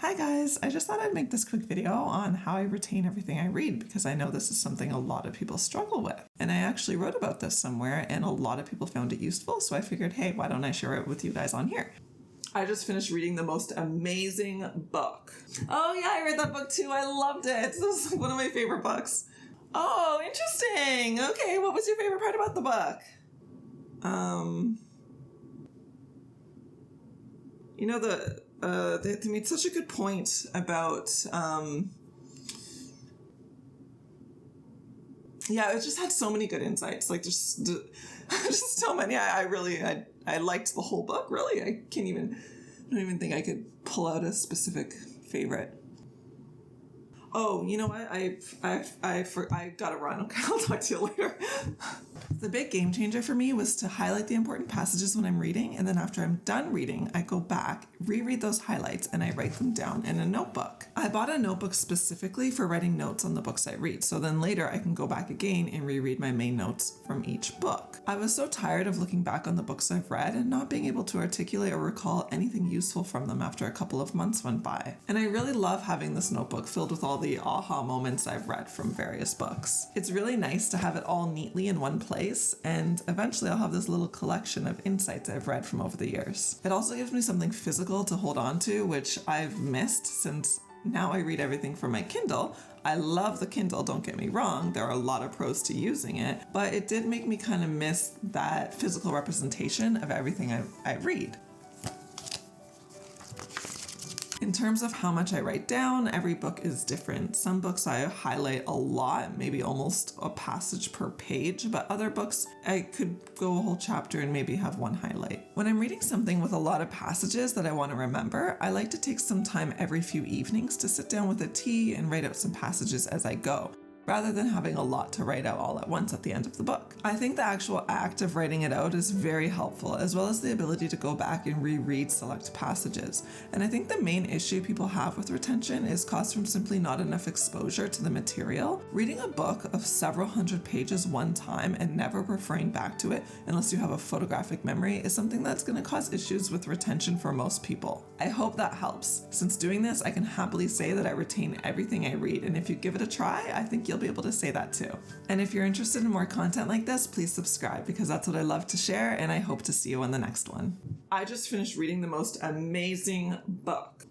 Hi guys, I just thought I'd make this quick video on how I retain everything I read because I know this is something a lot of people struggle with. And I actually wrote about this somewhere and a lot of people found it useful, so I figured, hey, why don't I share it with you guys on here? I just finished reading the most amazing book. Oh yeah, I read that book too. I loved it. This was one of my favorite books. Oh, interesting. Okay, what was your favorite part about the book? You know, they made such a good point about, it just had so many good insights. Like, just so many. I liked the whole book, really. I don't even think I could pull out a specific favorite. Oh, you know what? I gotta run. Okay, I'll talk to you later. The big game changer for me was to highlight the important passages when I'm reading, and then after I'm done reading, I go back, reread those highlights, and I write them down in a notebook. I bought a notebook specifically for writing notes on the books I read, so then later I can go back again and reread my main notes from each book. I was so tired of looking back on the books I've read and not being able to articulate or recall anything useful from them after a couple of months went by. And I really love having this notebook filled with all the aha moments I've read from various books. It's really nice to have it all neatly in one place, and eventually I'll have this little collection of insights I've read from over the years. It also gives me something physical to hold on to, which I've missed since now I read everything from my Kindle. I love the Kindle, don't get me wrong, there are a lot of pros to using it, but it did make me kind of miss that physical representation of everything I read. In terms of how much I write down, every book is different. Some books I highlight a lot, maybe almost a passage per page, but other books I could go a whole chapter and maybe have one highlight. When I'm reading something with a lot of passages that I want to remember, I like to take some time every few evenings to sit down with a tea and write out some passages as I go, rather than having a lot to write out all at once at the end of the book. I think the actual act of writing it out is very helpful, as well as the ability to go back and reread select passages. And I think the main issue people have with retention is caused from simply not enough exposure to the material. Reading a book of several hundred pages one time and never referring back to it unless you have a photographic memory is something that's going to cause issues with retention for most people. I hope that helps. Since doing this, I can happily say that I retain everything I read, and if you give it a try, I think you'll be able to say that too. And if you're interested in more content like this, please subscribe because that's what I love to share, and I hope to see you in the next one. I just finished reading the most amazing book.